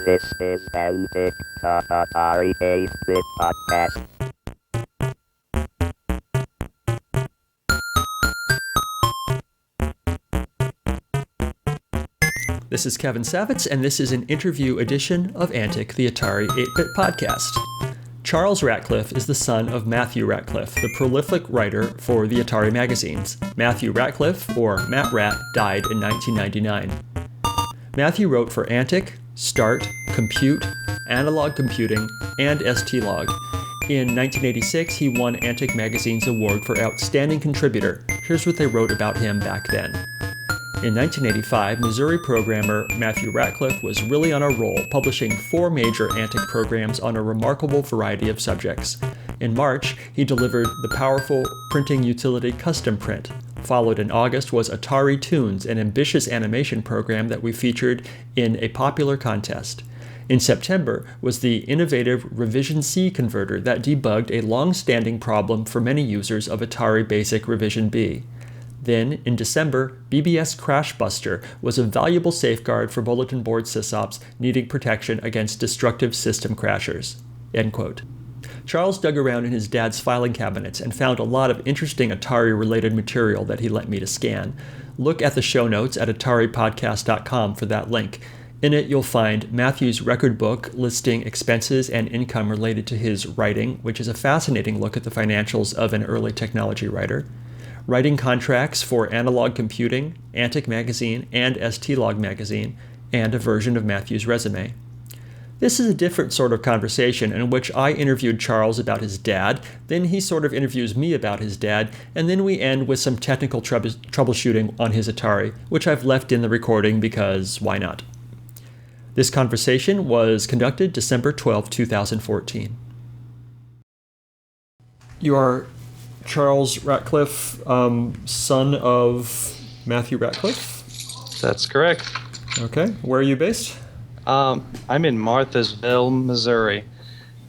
This is Antic, the Atari 8-bit podcast. This is Kevin Savitz, and this is an interview edition of Antic, the Atari 8-bit podcast. Charles Ratcliff is the son of Matthew Ratcliff, the prolific writer for the Atari magazines. Matthew Ratcliff, or Matt Rat, died in 1999. Matthew wrote for Antic, Start, Compute, Analog Computing, and ST-Log. In 1986, he won Antic Magazine's award for Outstanding Contributor. Here's what they wrote about him back then. In 1985, Missouri programmer Matthew Ratcliff was really on a roll, publishing 4 major Antic programs on a remarkable variety of subjects. In March, he delivered the powerful printing utility Custom Print. Followed in August was Atari Toons, an ambitious animation program that we featured in a popular contest. In September was the innovative Revision C converter that debugged a long-standing problem for many users of Atari BASIC Revision B. Then, in December, BBS Crashbuster was a valuable safeguard for bulletin board sysops needing protection against destructive system crashers. End quote. Charles dug around in his dad's filing cabinets and found a lot of interesting Atari-related material that he lent me to scan. Look at the show notes at ataripodcast.com for that link. In it, you'll find Matthew's record book listing expenses and income related to his writing, which is a fascinating look at the financials of an early technology writer. Writing contracts for Analog Computing, Antic Magazine, and ST-Log Magazine, and a version of Matthew's resume. This is a different sort of conversation in which I interviewed Charles about his dad, then he sort of interviews me about his dad, and then we end with some technical troubleshooting on his Atari, which I've left in the recording because why not? This conversation was conducted December 12, 2014. You are Charles Ratcliff, son of Matthew Ratcliff? That's correct. Okay. Where are you based? I'm in Marthasville, Missouri.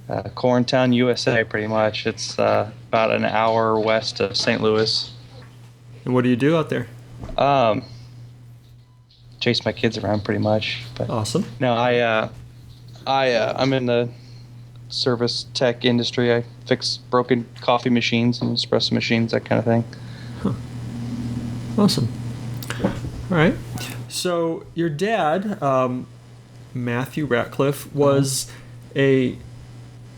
Corntown, USA, pretty much. It's about an hour west of St. Louis. And what do you do out there? Chase my kids around, pretty much. But awesome. No, I'm in the service tech industry. I fix broken coffee machines and espresso machines, that kind of thing. Huh. Awesome. All right. So your dad, Matthew Ratcliff, was I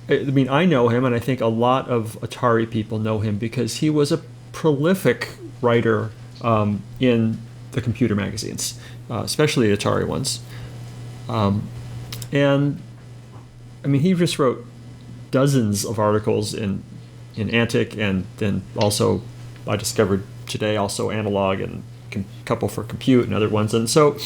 know him, and I think a lot of Atari people know him because he was a prolific writer in the computer magazines, especially the Atari ones. And I mean, he just wrote dozens of articles in Antic, and then also I discovered today also Analog and a couple for Compute and other ones. And so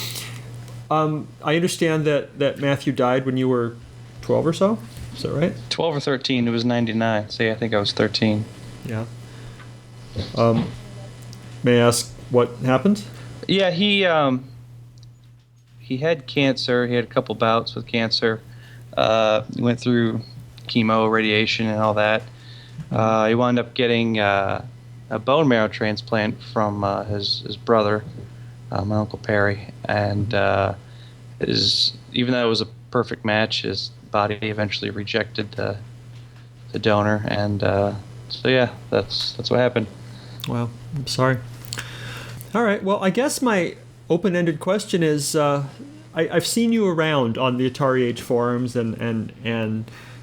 I understand that Matthew died when you were 12 or so. Is that right? 12 or 13. It was 99. So yeah, I think I was 13. Yeah. May I ask what happened? Yeah, he had cancer. He had a couple bouts with cancer. He went through chemo, radiation, and all that. He wound up getting a bone marrow transplant from his brother, my Uncle Perry. And even though it was a perfect match, his body eventually rejected the donor. And so, yeah, that's what happened. Wow, I'm sorry. All right, well, I guess my open-ended question is, I've seen you around on the Atari Age forums and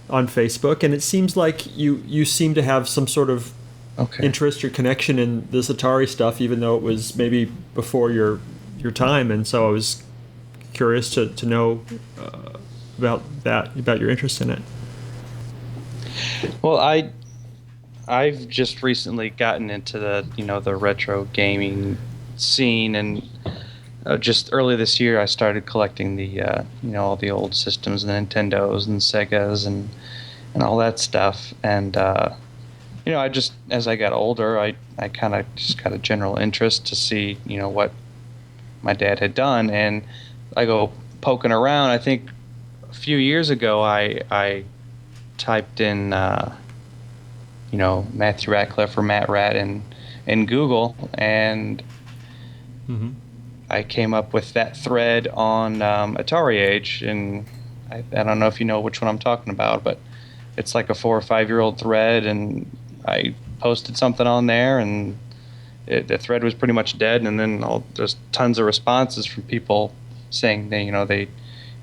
on Facebook, and it seems like you seem to have some sort of interest or connection in this Atari stuff, even though it was maybe before your time. And so I was curious to know about your interest in it. Well, I've just recently gotten into the retro gaming scene, and just early this year I started collecting the all the old systems, the Nintendos and Segas and all that stuff. And I just, as I got older, I kind of just got a general interest to see what my dad had done, and I go poking around. I think a few years ago I typed in Matthew Ratcliff or Matt Rat in Google, and I came up with that thread on Atari Age, and I don't know if you know which one I'm talking about, but it's like a 4 or 5-year-old thread, and I posted something on there, and the thread was pretty much dead. And then there's tons of responses from people saying they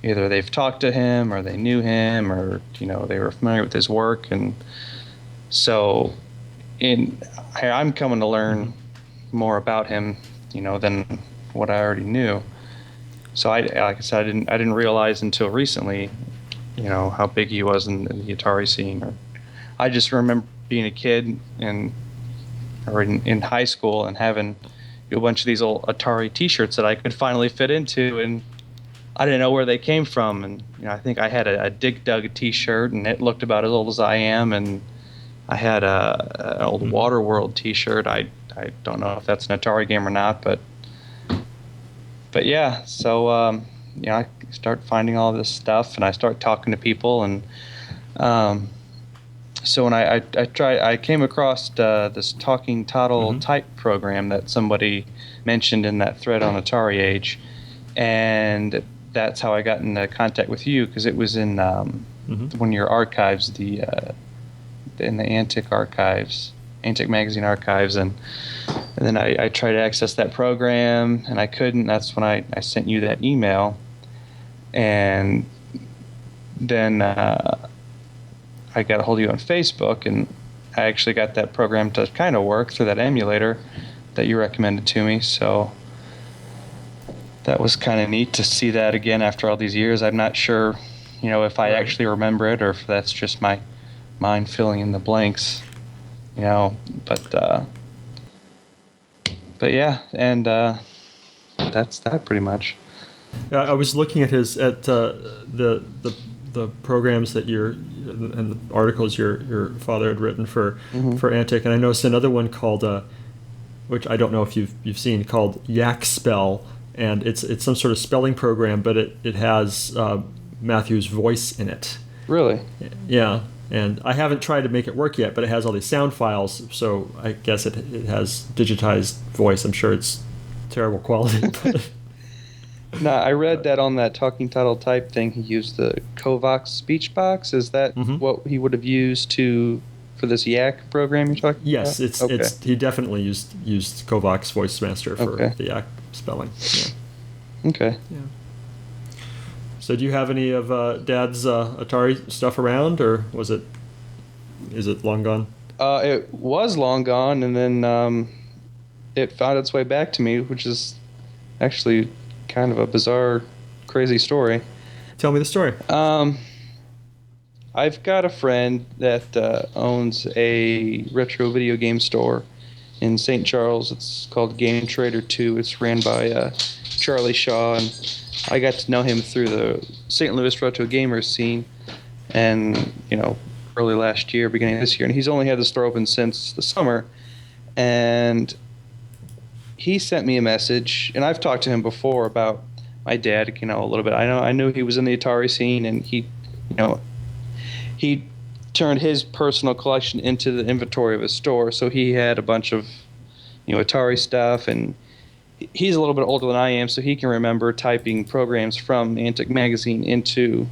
either they've talked to him or they knew him, or they were familiar with his work. And so I'm coming to learn more about him, than what I already knew. So like I said, I didn't realize until recently, how big he was in the Atari scene. I just remember being a kid or in high school and having a bunch of these old Atari T-shirts that I could finally fit into, and I didn't know where they came from. And I think I had a Dig Dug T-shirt, and it looked about as old as I am. And I had an old Waterworld T-shirt. I don't know if that's an Atari game or not, but yeah. So I start finding all this stuff, and I start talking to people, and so when I came across this Talking Toddle type program that somebody mentioned in that thread on Atari Age, and that's how I got into contact with you, because it was in one of your archives, in the Antic archives, Antic magazine archives, and then I tried to access that program, and I couldn't. That's when I sent you that email, and then I got a hold of you on Facebook, and I actually got that program to kind of work through that emulator that you recommended to me. So that was kind of neat to see that again after all these years. I'm not sure, if I actually remember it or if that's just my mind filling in the blanks, but yeah, and that's that pretty much. Yeah, I was looking at the programs that and the articles your father had written for Antic, and I noticed another one called which I don't know if you've seen, called Yak Spell, and it's some sort of spelling program, but it has Matthew's voice in it. Really? Yeah. And I haven't tried to make it work yet, but it has all these sound files, so I guess it has digitized voice. I'm sure it's terrible quality. No, I read that on that Talking Title type thing, he used the Kovacs speech box. Is that what he would have used for this Yak program you're talking about? Yes, it's he definitely used Kovacs Voice Master for the Yak spelling. Yeah. Okay. Yeah. So do you have any of Dad's Atari stuff around, or is it long gone? It was long gone, and then it found its way back to me, which is actually kind of a bizarre, crazy story. Tell me the story. I've got a friend that owns a retro video game store in St. Charles. It's called Game Trader 2. It's ran by Charlie Shaw, and I got to know him through the St. Louis retro gamers scene, and early last year, beginning of this year, and he's only had the store open since the summer. And he sent me a message, and I've talked to him before about my dad, a little bit. I knew he was in the Atari scene, and he turned his personal collection into the inventory of his store. So he had a bunch of Atari stuff, and he's a little bit older than I am, so he can remember typing programs from Antic magazine into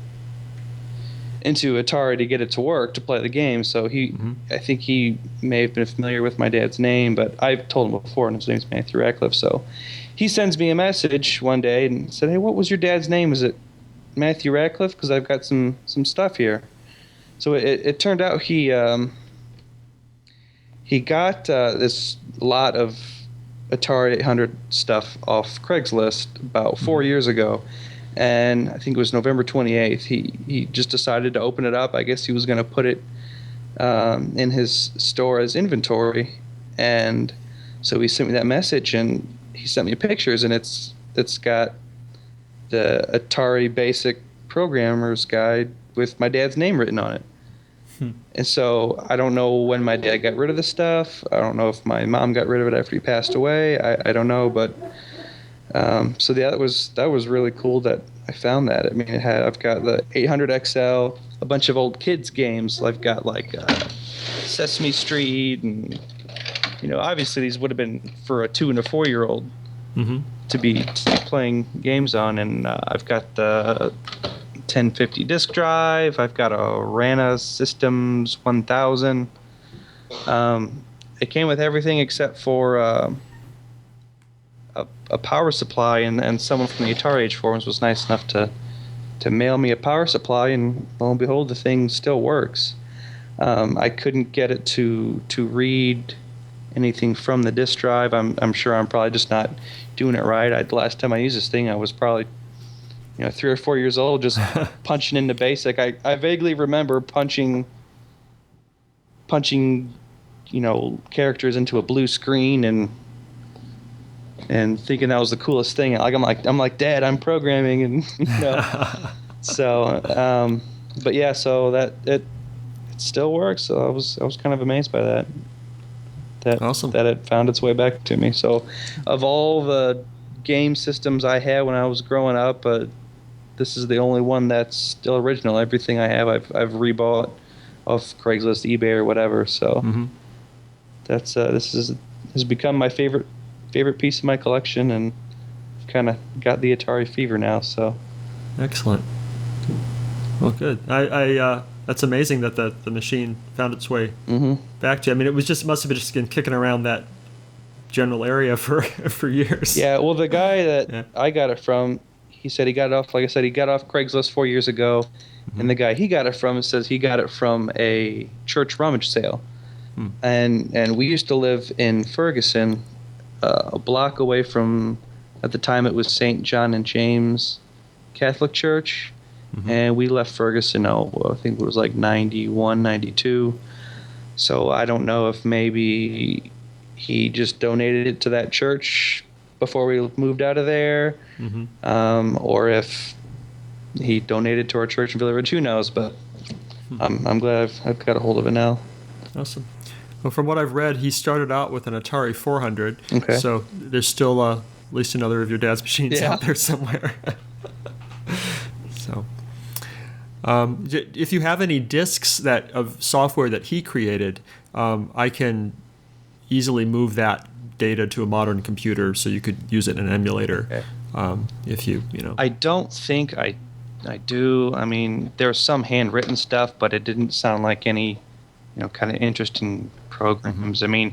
Atari to get it to work to play the game. So I think he may have been familiar with my dad's name, but I've told him before, and his name's Matthew Ratcliff. So he sends me a message one day and said, "Hey, what was your dad's name? Is it Matthew Ratcliff? Because I've got some stuff here." So it turned out he got this lot of Atari 800 stuff off Craigslist about 4 years ago, and I think it was November 28th. He just decided to open it up. I guess he was going to put it in his store as inventory, and so he sent me that message, and he sent me pictures, and it's got the Atari BASIC Programmer's Guide with my dad's name written on it. And so I don't know when my dad got rid of the stuff. I don't know if my mom got rid of it after he passed away. I don't know, but so yeah, that was really cool that I found that. I mean, I've got the 800 XL, a bunch of old kids games. I've got like Sesame Street, and obviously these would have been for a 2 and a 4-year-old to be playing games on. And I've got the 1050 disk drive. I've got a Rana Systems 1000. It came with everything except for a power supply, and someone from the Atari Age forums was nice enough to mail me a power supply, and lo and behold, the thing still works. I couldn't get it to read anything from the disk drive. I'm sure I'm probably just not doing it right. Last time I used this thing, I was probably 3 or 4 years old, just punching into BASIC. I vaguely remember punching characters into a blue screen and thinking that was the coolest thing. I'm like, Dad, I'm programming, and so but yeah, so that it still works. So I was kind of amazed by that. Awesome. That it found its way back to me. So of all the game systems I had when I was growing up, this is the only one that's still original. Everything I have, I've rebought off Craigslist, eBay, or whatever. So that's this has become my favorite piece of my collection, and kind of got the Atari fever now. So excellent. Well, good. I that's amazing that the machine found its way back to you. I mean, must have been just been kicking around that general area for years. Yeah. Well, the guy that I got it from, he said he got it off. Like I said, he got it off Craigslist 4 years ago, and the guy he got it from says he got it from a church rummage sale, and we used to live in Ferguson, a block away from, at the time it was St. John and James Catholic Church. And we left Ferguson, I think it was like 91, 92. So I don't know if maybe he just donated it to that church before we moved out of there, or if he donated to our church in Villa Ridge. Who knows? But I'm glad I've got a hold of it now. Awesome. Well, from what I've read, he started out with an Atari 400. Okay. So there's still at least another of your dad's machines out there somewhere. So, if you have any disks of software that he created, I can easily move that data to a modern computer, so you could use it in an emulator. Okay. If you know. I don't think I do. I mean, there's some handwritten stuff, but it didn't sound like any, kind of interesting programs. I mean,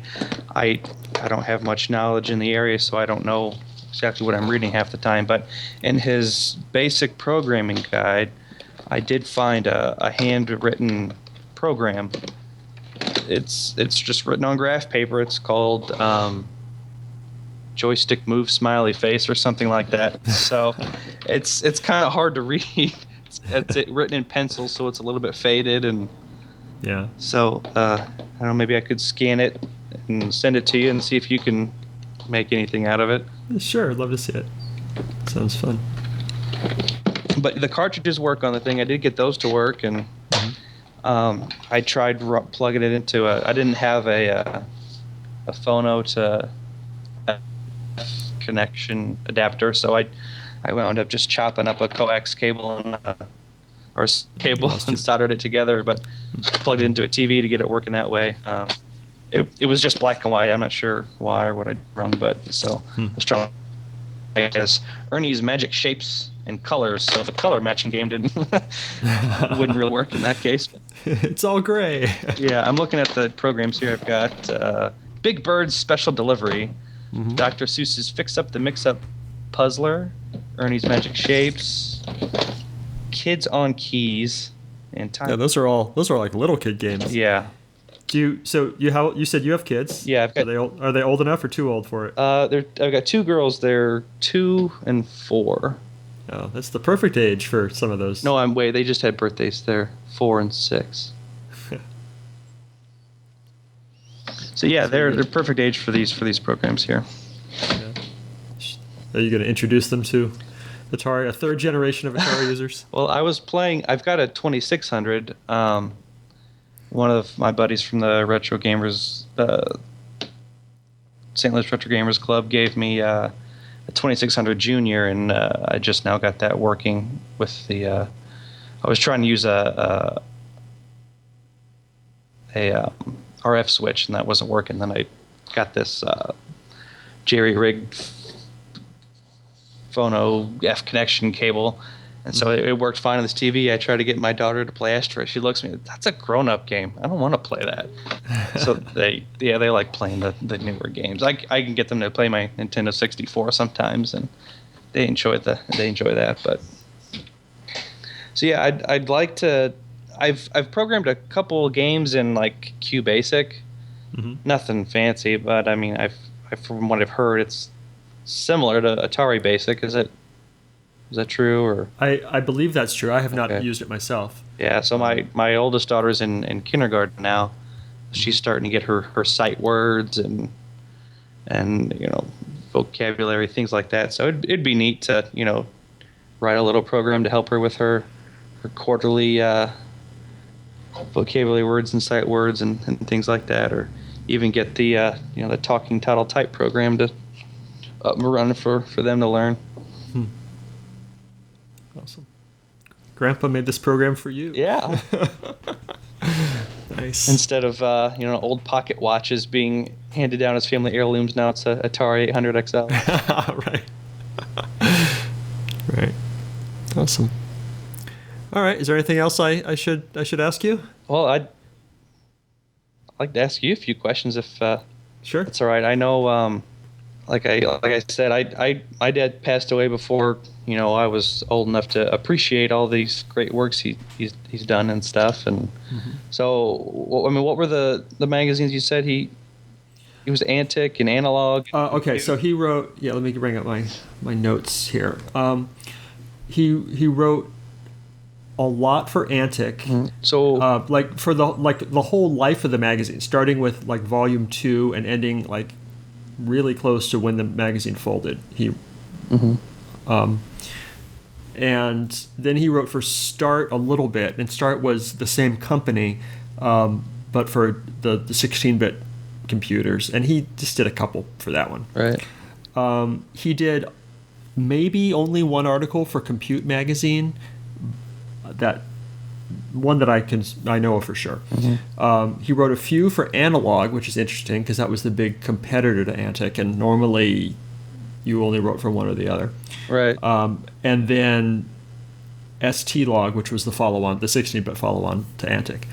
I don't have much knowledge in the area, so I don't know exactly what I'm reading half the time. But in his basic programming guide, I did find a handwritten program. It's just written on graph paper. It's called joystick move smiley face or something like that. So it's kind of hard to read. It's written in pencil, so it's a little bit faded, and so I don't know, maybe I could scan it and send it to you and see if you can make anything out of it. Sure, I'd love to see it. Sounds fun. But the cartridges work on the thing. I did get those to work, and I tried plugging it into I didn't have a phono to connection adapter, so I wound up just chopping up a coax cable and soldered it together, but plugged it into a TV to get it working that way. It was just black and white. I'm not sure why or what I did wrong, but so I was trying. I guess Ernie's Magic Shapes and Colors, so the color matching game wouldn't really work in that case. It's all gray. Yeah, I'm looking at the programs here. I've got Big Bird's Special Delivery, Dr. Seuss's Fix Up the Mix Up Puzzler, Ernie's Magic Shapes, Kids on Keys, and Time. Yeah, those are like little kid games. Yeah. You said you have kids? Yeah, I've got. Are they old enough or too old for it? I've got two girls. They're 2 and 4. Oh, that's the perfect age for some of those. No, they just had birthdays. They're 4 and 6. So yeah, they're perfect age for these programs here. Yeah. Are you going to introduce them to Atari, a third generation of Atari users? Well, I was playing. I've got a 2600. One of my buddies from the Retro Gamers, St. Louis Retro Gamers Club, gave me a 2600 Junior, and I just now got that working with the. I was trying to use a RF switch, and that wasn't working. Then I got this jerry-rigged phono F connection cable, And so it worked fine on this TV. I tried to get my daughter to play Asteroid. She looks at me, that's a grown-up game. I don't want to play that. So they like playing the newer games. I can get them to play my Nintendo 64 sometimes, and they enjoy that. But so yeah, I'd like to. I've programmed a couple games in like QBasic. Mm-hmm. Nothing fancy, but I mean, from what I've heard, it's similar to Atari BASIC. Is that true? Or I believe that's true. I have not used it myself. Yeah, so my oldest daughter's in kindergarten now. She's starting to get her sight words and vocabulary, things like that. So it'd be neat to write a little program to help her with her quarterly vocabulary words and sight words and things like that, or even get the the talking title type program to up and run for them to learn. Awesome. Grandpa made this program for you. Yeah. Nice. Instead of old pocket watches being handed down as family heirlooms, now it's a Atari 800 XL. Right. Right. Awesome. All right. Is there anything else I should ask you? Well, I'd like to ask you a few questions if sure. That's all right. I know. Like I said, my dad passed away before I was old enough to appreciate all these great works he's done and stuff. And so, what were the magazines you said he was Antic and A.N.A.L.O.G? Okay, so he wrote. Yeah, let me bring up my notes here. He wrote a lot for Antic. Mm-hmm. So, for the whole life of the magazine, starting with like volume 2 and ending like really close to when the magazine folded. And then he wrote for Start a little bit, and Start was the same company, but for the 16-bit computers, and he just did a couple for that one. Right. He did maybe only one article for Compute magazine, that one that I know of for sure. He wrote a few for A.N.A.L.O.G, which is interesting because that was the big competitor to Antic, and normally you only wrote for one or the other. Right. And then ST-Log, which was the follow-on, the 16-bit follow-on to Antic.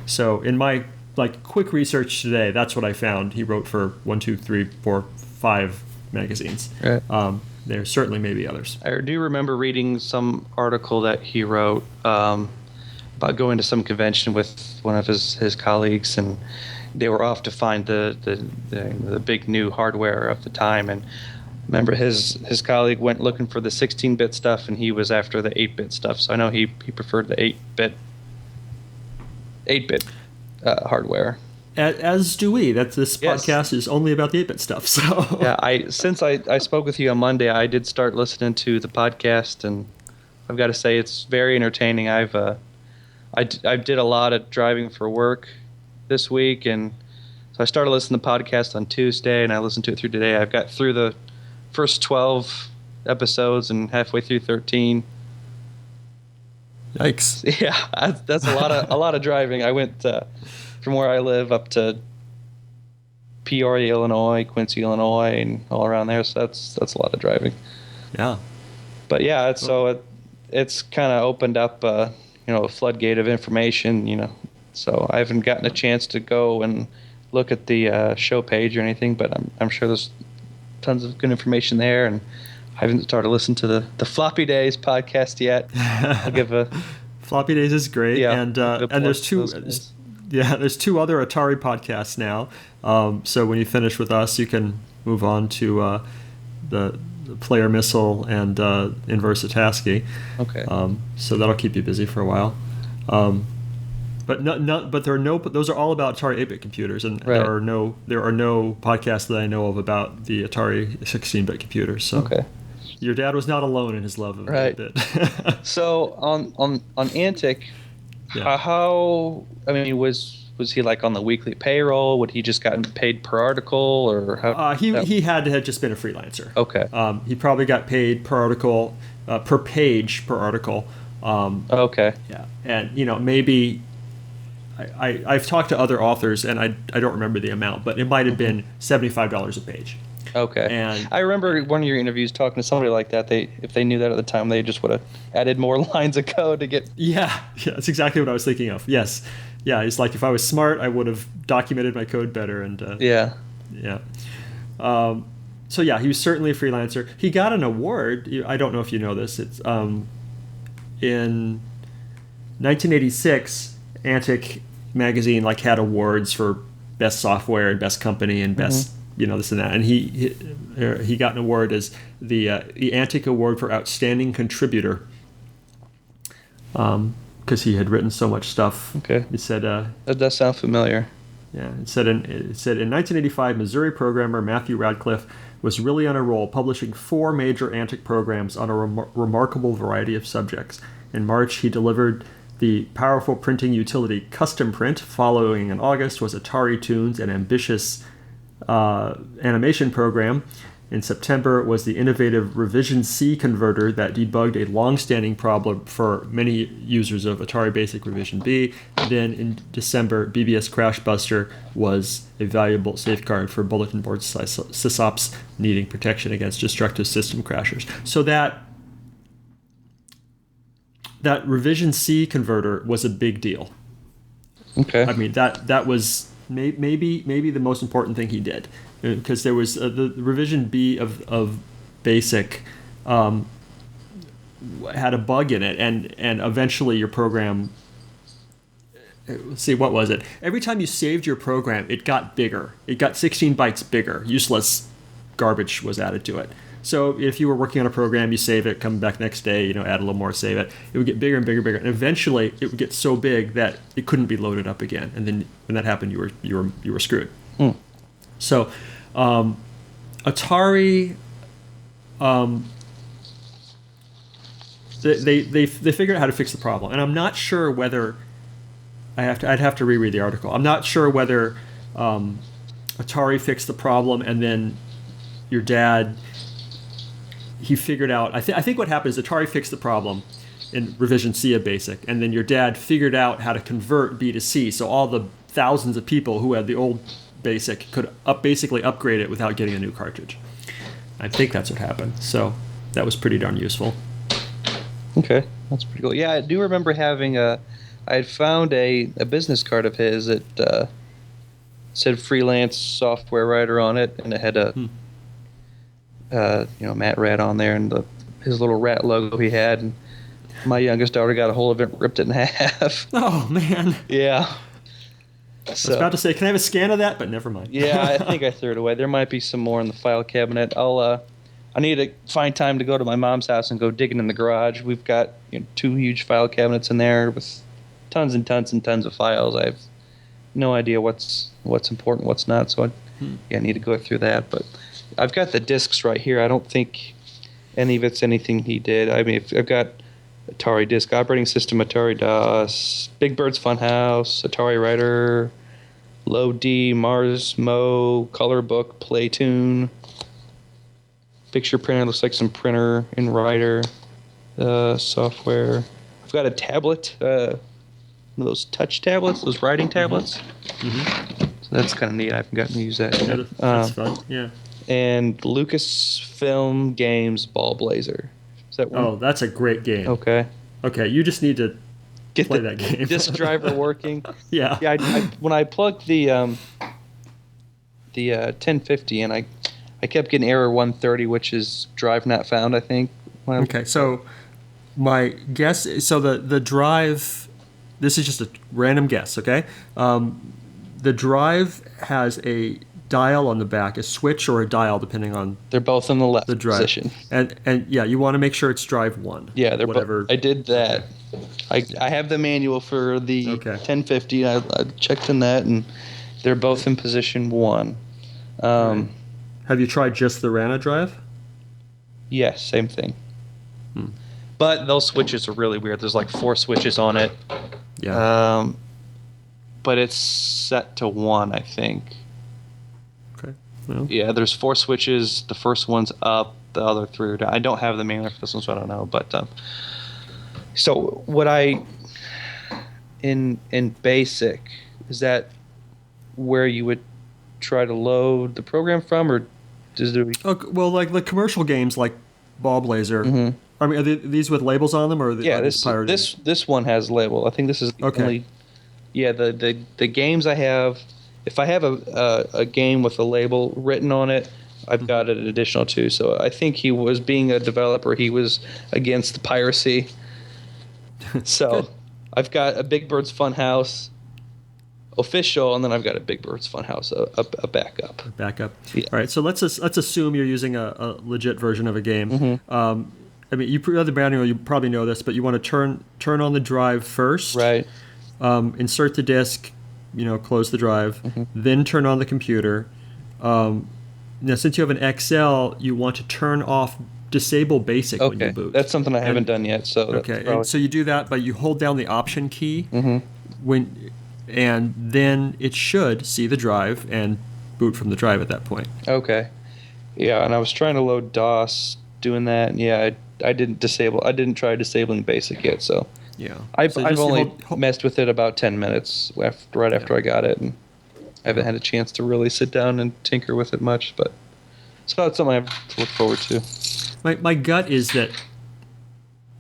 So in my quick research today, that's what I found. He wrote for 1, 2, 3, 4, 5 magazines. Right. There certainly may be others. I do remember reading some article that he wrote about going to some convention with one of his colleagues, and they were off to find the big new hardware of the time. And remember his colleague went looking for the 16-bit stuff, and he was after the 8-bit stuff. So I know he preferred the 8-bit hardware. As do we. This podcast is only about the 8-bit stuff. So yeah, since I spoke with you on Monday, I did start listening to the podcast, and I've got to say it's very entertaining. I did a lot of driving for work this week, and so I started listening to the podcast on Tuesday, and I listened to it through today. I've got through the first 12 episodes and halfway through 13. Yikes! Yeah, that's a lot of driving. I went from where I live up to Peoria, Illinois, Quincy, Illinois, and all around there. So that's a lot of driving. Yeah. But yeah, it's kind of opened up a floodgate of information. So I haven't gotten a chance to go and look at the show page or anything, but I'm sure there's tons of good information there, and I haven't started listening to the Floppy Days podcast yet. I'll give a Floppy Days is great, yeah, and there's two. There's 2 other Atari podcasts now. So when you finish with us, you can move on to the Player Missile and Inversataski. Okay. So that'll keep you busy for a while. But there are no. Those are all about Atari 8-bit computers, and right. there are no podcasts that I know of about the Atari 16-bit computers. So okay. Your dad was not alone in his love of right. 8-bit. So on Antic, yeah. How was he like on the weekly payroll? Would he just gotten paid per article, or how? He had to have just been a freelancer. Okay. He probably got paid per article, per page per article. Okay. Yeah, and maybe I've talked to other authors, and I don't remember the amount, but it might have been $75 a page. Okay. And I remember one of your interviews talking to somebody like that. If they knew that at the time, they just would have added more lines of code to get. yeah, that's exactly what I was thinking of. Yes. Yeah, it's like if I was smart, I would have documented my code better. And Yeah. yeah. So yeah, he was certainly a freelancer. He got an award. I don't know if you know this. It's in 1986, Antic magazine had awards for best software and best company and best this and that. And he got an award as the Antic Award for Outstanding Contributor. Because he had written so much stuff. Okay. It said that does sound familiar. Yeah, it said in 1985, Missouri programmer Matthew Ratcliff was really on a roll, publishing 4 major Antic programs on a remarkable variety of subjects. In March, he delivered the powerful printing utility Custom Print. Following in August was Atari Toons, an ambitious animation program. In September was the innovative Revision C converter that debugged a long-standing problem for many users of Atari BASIC Revision B. Then in December, BBS Crashbuster was a valuable safeguard for bulletin board sysops needing protection against destructive system crashers. So that Revision C converter was a big deal. Okay. I mean, that was maybe the most important thing he did. Because there was the revision B of BASIC had a bug in it, and eventually your program. Let's see, what was it? Every time you saved your program, it got bigger. It got 16 bytes bigger. Useless garbage was added to it. So if you were working on a program, you save it, come back next day, add a little more, save it. It would get bigger and bigger and bigger, and eventually it would get so big that it couldn't be loaded up again. And then when that happened, you were screwed. So, Atari, they figured out how to fix the problem, and I'm not sure whether I'd have to reread the article. I'm not sure whether Atari fixed the problem, and then your dad, he figured out. I think what happened is Atari fixed the problem in Revision C of BASIC, and then your dad figured out how to convert B to C, so all the thousands of people who had the old BASIC could basically upgrade it without getting a new cartridge. I think that's what happened. So that was pretty darn useful. Okay, that's pretty cool. Yeah, I do remember having I had found a business card of his that said freelance software writer on it, and it had a Matt Rat on there and his little rat logo he had. And my youngest daughter got a hold of it and ripped it in half. Oh man. Yeah. I was about to say, can I have a scan of that? But never mind. Yeah, I think I threw it away. There might be some more in the file cabinet. I need to find time to go to my mom's house and go digging in the garage. We've got 2 huge file cabinets in there with tons and tons and tons of files. I have no idea what's important, what's not. So I need to go through that. But I've got the discs right here. I don't think any of it's anything he did. I mean, I've got Atari Disk Operating System, Atari DOS, Big Bird's Funhouse, Atari Writer, A.N.A.L.O.G, Mars Mo, Color Book, Playtune, Picture Printer, looks like some printer and writer software. I've got a tablet, one of those touch tablets, those writing tablets. So that's kind of neat. I haven't gotten to use that yet. Yeah, that's fun, yeah. And Lucasfilm Games Ball Blazer. Is that one? Oh, that's a great game. Okay. Okay, you just need to Get play the that game. disk driver working. Yeah. Yeah. When I plugged the 1050 in, I kept getting error 130, which is drive not found, I think. Okay, so my guess is, so the drive, this is just a random guess, okay? The drive has a dial on the back, a switch or a dial, depending on They're both in the left the drive. position. And yeah, you want to make sure it's drive 1. Yeah, they're whatever. I did that. I have the manual for the 1050. I checked in that, and they're both in position 1. Have you tried just the RANA drive? Yes, same thing. But those switches are really weird. There's like 4 switches on it. Yeah. But it's set to 1, I think. Okay. Well. Yeah, there's 4 switches. The first one's up. The other 3 are down. I don't have the manual for this one, so I don't know. But so what in BASIC, is that where you would try to load the program from, or Well, like the commercial games like Ball Blazer. Mm-hmm. I mean, are these with labels on them, or are this one has label. I think this is the only. Yeah, the games I have. If I have a game with a label written on it, I've got an additional 2. So I think he was being a developer. He was against the piracy. So I've got a Big Bird's Funhouse official, and then I've got a Big Bird's Funhouse, a backup. Yeah. All right, so let's assume you're using a legit version of a game. Mm-hmm. I mean, you the manual, you probably know this, but you want to turn on the drive first. Right. Insert the disk, close the drive, then turn on the computer. Now, since you have an XL, you want to turn off disable BASIC when you boot. That's something I haven't done yet. So and so you do that, but you hold down the Option key and then it should see the drive and boot from the drive at that point. Okay. Yeah, and I was trying to load DOS doing that, and I didn't try disabling BASIC yet, so yeah. I've only messed with it about 10 minutes right after I got it, and I haven't had a chance to really sit down and tinker with it much, but it's about something I have to look forward to. My gut is that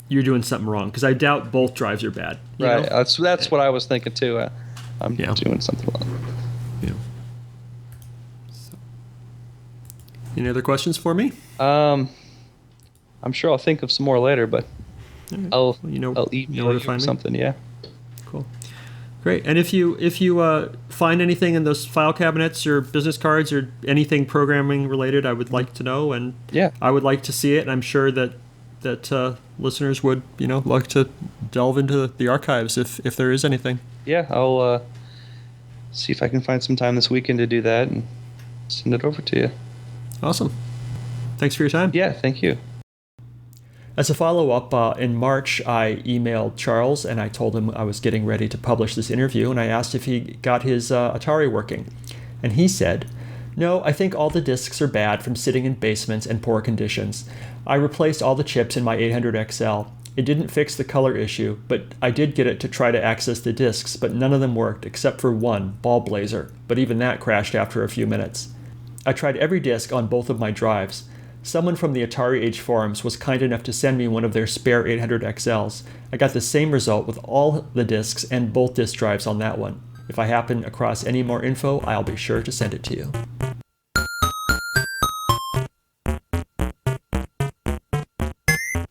you're doing something wrong, because I doubt both drives are bad. Right, that's what I was thinking too. I'm doing something wrong. Yeah. So, any other questions for me? I'm sure I'll think of some more later, but right. I'll email you find something. Yeah. Cool. Great. And if you find anything in those file cabinets or business cards or anything programming related, I would like to know, and I would like to see it. And I'm sure that listeners would like to delve into the archives if there is anything. Yeah, I'll see if I can find some time this weekend to do that and send it over to you. Awesome. Thanks for your time. Yeah, thank you. As a follow-up, in March, I emailed Charles and I told him I was getting ready to publish this interview, and I asked if he got his Atari working. And he said, "No, I think all the discs are bad from sitting in basements and poor conditions. I replaced all the chips in my 800XL. It didn't fix the color issue, but I did get it to try to access the discs, but none of them worked except for one, Ball Blazer, but even that crashed after a few minutes. I tried every disc on both of my drives. Someone from the Atari Age forums was kind enough to send me one of their spare 800XLs. I got the same result with all the discs and both disk drives on that one. If I happen across any more info, I'll be sure to send it to you."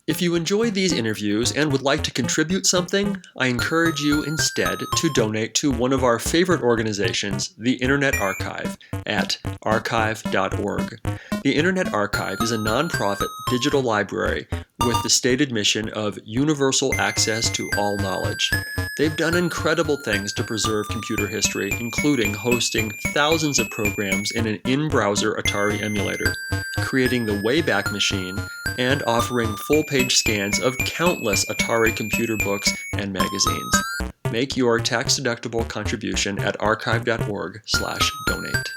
If you enjoy these interviews and would like to contribute something, I encourage you instead to donate to one of our favorite organizations, the Internet Archive, at archive.org. The Internet Archive is a nonprofit digital library with the stated mission of universal access to all knowledge. They've done incredible things to preserve computer history, including hosting thousands of programs in an in-browser Atari emulator, creating the Wayback Machine, and offering full-page scans of countless Atari computer books and magazines. Make your tax-deductible contribution at archive.org/donate.